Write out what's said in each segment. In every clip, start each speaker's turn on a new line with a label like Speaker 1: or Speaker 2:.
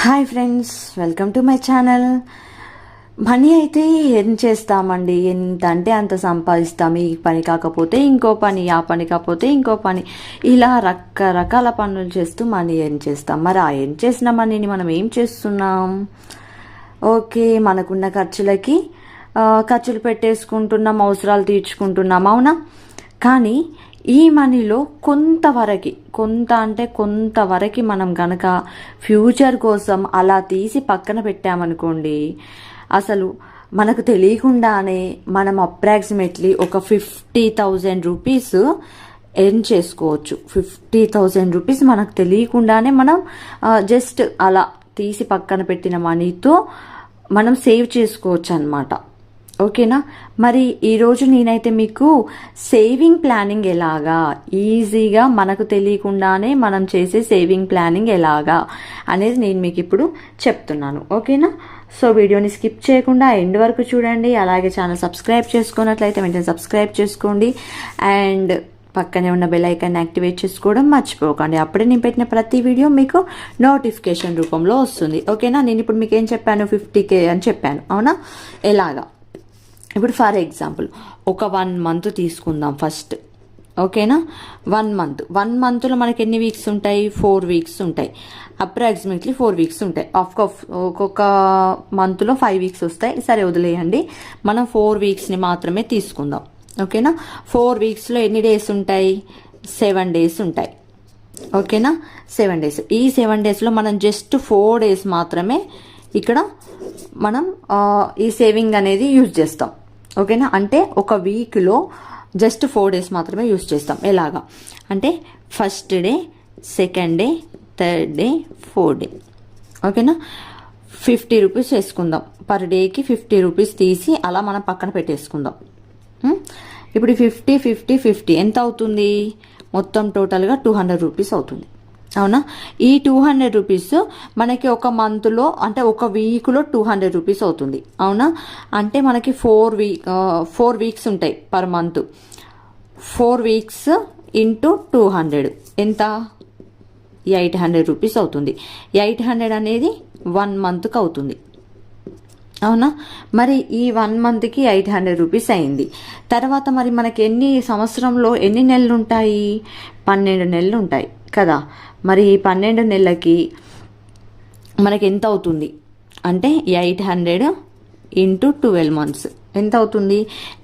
Speaker 1: Hi friends, welcome to my channel. Money అయితే ఏం చేస్తామండి, ఎంత అంటే అంత సంపాదిస్తాం. ఈ పని కాకపోతే ఇంకో పని, ఆ పని కాకపోతే ఇంకో పని, ఇలా రకరకాల పనులు చేస్తూ మనీ ఏం చేస్తాం. మరి ఆ ఏం చేసిన మనీని మనం ఏం చేస్తున్నాం? ఓకే, మనకున్న ఖర్చులు పెట్టేసుకుంటున్నాం, అవసరాలు తీర్చుకుంటున్నాం, అవునా? కానీ ఈ మనీలో కొంతవరకు మనం గనక ఫ్యూచర్ కోసం అలా తీసి పక్కన పెట్టామనుకోండి, అసలు మనకు తెలియకుండానే మనం అప్రాక్సిమేట్లీ ఒక 50,000 రూపీస్ ఎర్న్ చేసుకోవచ్చు. 50,000 రూపీస్ మనకు తెలియకుండానే మనం జస్ట్ అలా తీసి పక్కన పెట్టిన మనీతో మనం సేవ్ చేసుకోవచ్చు అన్నమాట. ఓకేనా? మరి ఈరోజు నేనైతే మీకు సేవింగ్ ప్లానింగ్ ఎలాగా, ఈజీగా మనకు తెలియకుండానే మనం చేసే సేవింగ్ ప్లానింగ్ ఎలాగా అనేది నేను మీకు ఇప్పుడు చెప్తున్నాను. ఓకేనా? సో వీడియోని స్కిప్ చేయకుండా ఎండ్ వరకు చూడండి. అలాగే ఛానల్ సబ్స్క్రైబ్ చేసుకున్నట్లయితే వెంటనే సబ్స్క్రైబ్ చేసుకోండి అండ్ పక్కనే ఉన్న బెల్ ఐకాన్ యాక్టివేట్ చేసుకోవడం మర్చిపోకండి. అప్పుడే నేను పెట్టిన ప్రతి వీడియో మీకు నోటిఫికేషన్ రూపంలో వస్తుంది. ఓకేనా? నేను ఇప్పుడు మీకు ఏం చెప్పాను, 50K అని చెప్పాను, అవునా? ఎలాగా? ఇప్పుడు ఫర్ ఎగ్జాంపుల్ ఒక 1 మంత్ తీసుకుందాం ఫస్ట్. ఓకేనా? 1 మంత్లో మనకి ఎన్ని వీక్స్ ఉంటాయి? 4 వీక్స్ ఉంటాయి. అప్రాక్సిమేట్లీ 4 వీక్స్ ఉంటాయి. ఒక్కొక్క మంత్లో 5 వీక్స్ వస్తాయి. సరే, వదిలేయండి. మనం 4 వీక్స్ని మాత్రమే తీసుకుందాం. ఓకేనా? 4 వీక్స్లో ఎన్ని డేస్ ఉంటాయి? 7 డేస్ ఉంటాయి. ఓకేనా? 7 డేస్. ఈ 7 డేస్లో మనం జస్ట్ 4 డేస్ మాత్రమే ఇక్కడ మనం ఈ సేవింగ్ అనేది యూజ్ చేస్తాం. ఓకేనా? అంటే ఒక వీక్లో జస్ట్ 4 డేస్ మాత్రమే యూజ్ చేస్తాం. ఎలాగా అంటే first day, second day, third day, 4th day. ఓకేనా? 50 రూపీస్ వేసుకుందాం. పర్ డేకి 50 రూపీస్ తీసి అలా మనం పక్కన పెట్టేసుకుందాం. ఇప్పుడు 50 ఎంత అవుతుంది? మొత్తం టోటల్గా 200 రూపీస్ అవుతుంది, అవునా? ఈ 200 రూపీస్ మనకి ఒక మంత్లో, అంటే ఒక వీక్లో 200 రూపీస్ అవుతుంది, అవునా? అంటే మనకి 4 వీక్స్ ఉంటాయి పర్ మంత్. 4 వీక్స్ ఇంటూ 200 ఎంత? 800 రూపీస్ అవుతుంది. 800 అనేది 1 మంత్కి అవుతుంది, అవునా? మరి ఈ 1 మంత్కి 800 రూపీస్ అయింది. తర్వాత మరి మనకి సంవత్సరంలో ఎన్ని నెలలు ఉంటాయి? 12 నెలలు ఉంటాయి కదా. మరి ఈ 12 నెలలకి మనకి ఎంత అవుతుంది అంటే 800 ఇంటూ 12 మంత్స్ ఎంత అవుతుంది?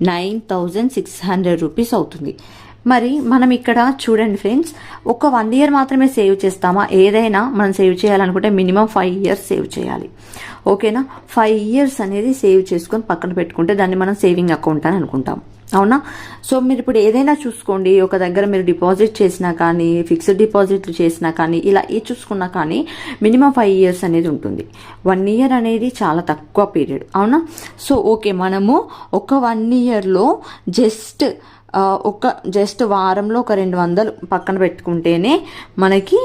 Speaker 1: 9,600 రూపీస్ అవుతుంది. మరి మనం ఇక్కడ చూడండి ఫ్రెండ్స్, ఒక 1 ఇయర్ మాత్రమే సేవ్ చేస్తామా? ఏదైనా మనం సేవ్ చేయాలనుకుంటే మినిమం 5 ఇయర్స్ సేవ్ చేయాలి. ఓకేనా? 5 ఇయర్స్ అనేది సేవ్ చేసుకొని పక్కన పెట్టుకుంటే దాన్ని మనం సేవింగ్ అకౌంట్ అని అనుకుంటాం, అవునా? సో మీరు ఇప్పుడు ఏదైనా చూసుకోండి, ఒక దగ్గర మీరు డిపాజిట్ చేసినా కానీ, ఫిక్స్డ్ డిపాజిట్లు చేసినా కానీ, ఇలా చూసుకున్నా కానీ మినిమం 5 ఇయర్స్ అనేది ఉంటుంది. 1 ఇయర్ అనేది చాలా తక్కువ పీరియడ్, అవునా? సో ఓకే, మనము ఒక 1 ఇయర్లో జస్ట్ వారంలో ఒక 200 పక్కన పెట్టుకుంటేనే మనకి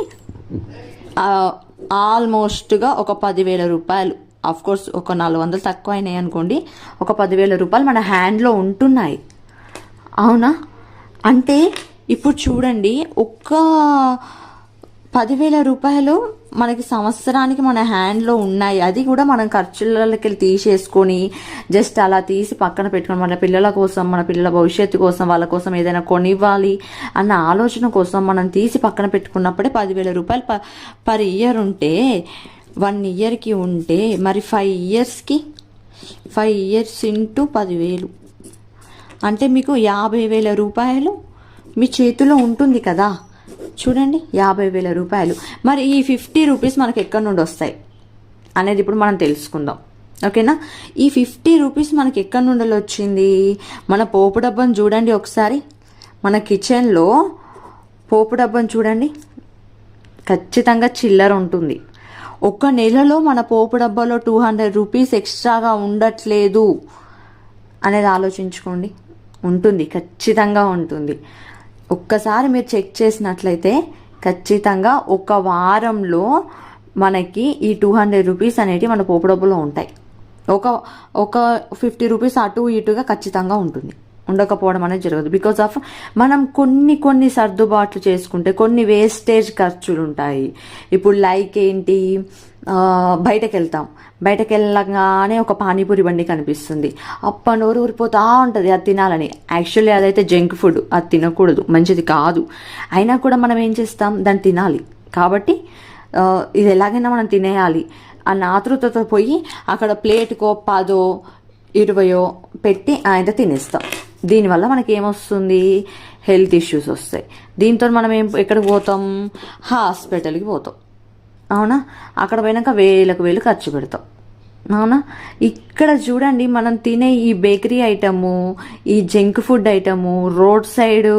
Speaker 1: ఆల్మోస్ట్గా ఒక 10,000 రూపాయలు, కోర్స్ ఒక 400 తక్కువ అయినాయి అనుకోండి, ఒక 10,000 రూపాయలు మన హ్యాండ్లో ఉంటున్నాయి, అవునా? అంటే ఇప్పుడు చూడండి, ఒక 10,000 రూపాయలు మనకి సంవత్సరానికి మన హ్యాండ్లో ఉన్నాయి. అది కూడా మనం ఖర్చులకి తీసేసుకొని జస్ట్ అలా తీసి పక్కన పెట్టుకొని మన పిల్లల కోసం, మన పిల్లల భవిష్యత్తు కోసం, వాళ్ళ కోసం ఏదైనా కొనివ్వాలి అన్న ఆలోచన కోసం మనం తీసి పక్కన పెట్టుకున్నప్పుడే 10,000 రూపాయలు పర్ ఇయర్ ఉంటే, 1 ఇయర్కి ఉంటే మరి 5 ఇయర్స్ ఇంటూ 10,000 అంటే మీకు 50,000 రూపాయలు మీ చేతిలో ఉంటుంది కదా. చూడండి, 50,000 రూపాయలు. మరి ఈ 50 రూపీస్ మనకి ఎక్కడి నుండి వస్తాయి అనేది ఇప్పుడు మనం తెలుసుకుందాం. ఓకేనా? ఈ 50 రూపీస్ మనకి ఎక్కడి నుండి వచ్చింది? మన పోపు డబ్బాను చూడండి ఒకసారి. మన కిచెన్లో పోపు డబ్బాను చూడండి, ఖచ్చితంగా చిల్లర ఉంటుంది. ఒక నెలలో మన పోపు డబ్బాలో 200 రూపీస్ ఎక్స్ట్రాగా ఉండట్లేదు అనేది ఆలోచించుకోండి. ఉంటుంది, ఖచ్చితంగా ఉంటుంది. ఒక్కసారి మీరు చెక్ చేసినట్లయితే ఖచ్చితంగా ఒక వారంలో మనకి ఈ 200 రూపీస్ అనేవి మన పోపు డబ్బాలో ఉంటాయి. ఒక 50 రూపీస్ అటు ఇటుగా ఖచ్చితంగా ఉంటుంది. ఉండకపోవడం అనేది జరగదు. బికాజ్ ఆఫ్ మనం కొన్ని సర్దుబాట్లు చేసుకుంటే కొన్ని వేస్టేజ్ ఖర్చులు ఉంటాయి. ఇప్పుడు లైక్ ఏంటి, బయటకు వెళ్ళగానే ఒక పానీపూరి బండి కనిపిస్తుంది, అప్ప నోరు ఊరిపోతూ ఉంటుంది అది తినాలని. యాక్చువల్లీ అదైతే జంక్ ఫుడ్, అది తినకూడదు, మంచిది కాదు. అయినా కూడా మనం ఏం చేస్తాం, దాన్ని తినాలి. కాబట్టి ఇది ఎలాగైనా మనం తినేయాలి అన్న ఆతృతతో పోయి అక్కడ ప్లేట్కో 10, 20 పెట్టి ఆయన తినేస్తాం. దీనివల్ల మనకి ఏమొస్తుంది, హెల్త్ ఇష్యూస్ వస్తాయి. దీంతో మనం ఎక్కడికి పోతాం, హాస్పిటల్కి పోతాం. అవునా, అక్కడ పోయినాక వేలు ఖర్చు పెడతాం. అవునా, ఇక్కడ చూడండి మనం తినే ఈ బేకరీ ఐటము, ఈ junk food item, road side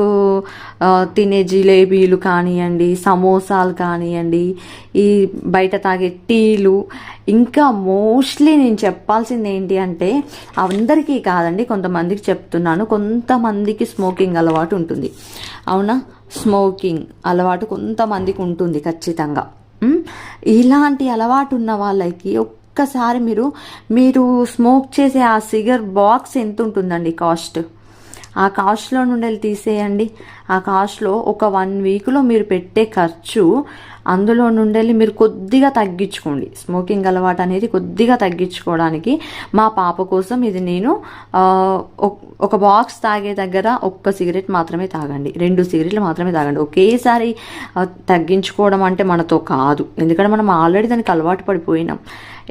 Speaker 1: తినే జిలేబీలు కానివ్వండి, సమోసాలు కానివ్వండి, ఈ బయట తాగే టీలు, ఇంకా మోస్ట్లీ నేను చెప్పాల్సింది ఏంటి అంటే, అందరికీ కాదండి, కొంతమందికి చెప్తున్నాను, కొంతమందికి స్మోకింగ్ అలవాటు ఉంటుంది. అవునా, స్మోకింగ్ అలవాటు కొంతమందికి ఉంటుంది ఖచ్చితంగా. ఇలాంటి అలవాటు ఉన్న వాళ్ళకి ఒక్కసారి మీరు స్మోక్ చేసే ఆ సిగర్ బాక్స్ ఎంత ఉంటుందండి కాస్ట్, ఆ కాస్ట్లో నుండి తీసేయండి. ఆ కాస్ట్లో ఒక 1 వీక్లో మీరు పెట్టే ఖర్చు, అందులో నుండి మీరు కొద్దిగా తగ్గించుకోండి. స్మోకింగ్ అలవాటు అనేది కొద్దిగా తగ్గించుకోవడానికి మా పాప కోసం ఇది నేను ఒక బాక్స్ తాగే దగ్గర 1 సిగరెట్ మాత్రమే తాగండి, 2 సిగరెట్లు మాత్రమే తాగండి. ఒకేసారి తగ్గించుకోవడం అంటే మనతో కాదు, ఎందుకంటే మనం ఆల్రెడీ దానికి అలవాటు పడిపోయినాం.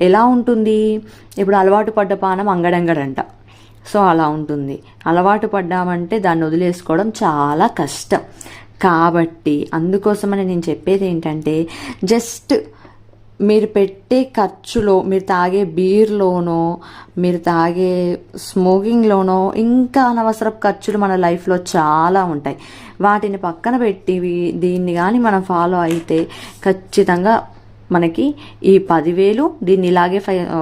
Speaker 1: ఎలా ఉంటుంది, ఇప్పుడు అలవాటు పడ్డ పానం అంగడంగడంట. సో అలా ఉంటుంది. అలవాటు పడ్డామంటే దాన్ని వదిలేసుకోవడం చాలా కష్టం. కాబట్టి అందుకోసమని నేను చెప్పేది ఏంటంటే, జస్ట్ మీరు పెట్టే ఖర్చులో, మీరు తాగే బీర్లోనో, మీరు తాగే స్మోకింగ్లోనో, ఇంకా అనవసరపు ఖర్చులు మన లైఫ్లో చాలా ఉంటాయి. వాటిని పక్కన పెట్టి దీన్ని కానీ మనం ఫాలో అయితే ఖచ్చితంగా మనకి ఈ 10,000, దీన్ని ఇలాగే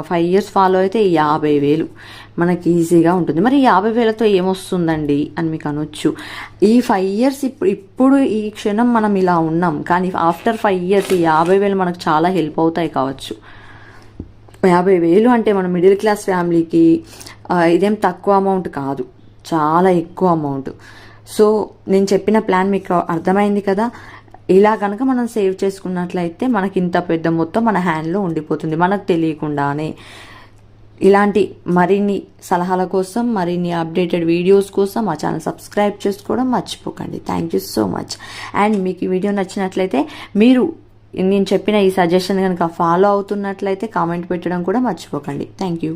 Speaker 1: 5 years ఫాలో అయితే 50,000 మనకి ఈజీగా ఉంటుంది. మరి 50,000తో ఏమొస్తుందండి అని మీకు అనొచ్చు. ఈ 5 years ఇప్పుడు ఈ క్షణం మనం ఇలా ఉన్నాం, కానీ ఆఫ్టర్ 5 years ఈ 50,000 మనకు చాలా హెల్ప్ అవుతాయి కావచ్చు. 50,000 అంటే మన మిడిల్ క్లాస్ ఫ్యామిలీకి ఇదేం తక్కువ అమౌంట్ కాదు, చాలా ఎక్కువ అమౌంట్. సో నేను చెప్పిన ప్లాన్ మీకు అర్థమైంది కదా. ఇలా కనుక మనం సేవ్ చేసుకున్నట్లయితే మనకి ఇంత పెద్ద మొత్తం మన హ్యాండ్లో ఉండిపోతుంది మనకు తెలియకుండానే. ఇలాంటి మరిన్ని సలహాల కోసం, మరిన్ని అప్డేటెడ్ వీడియోస్ కోసం మా ఛానల్ సబ్స్క్రైబ్ చేసుకోవడం మర్చిపోకండి. Thank you so much. And మీకు ఈ వీడియో నచ్చినట్లయితే, మీరు నేను చెప్పిన ఈ సజెషన్ కనుక ఫాలో అవుతున్నట్లయితే కామెంట్ పెట్టడం కూడా మర్చిపోకండి. Thank you.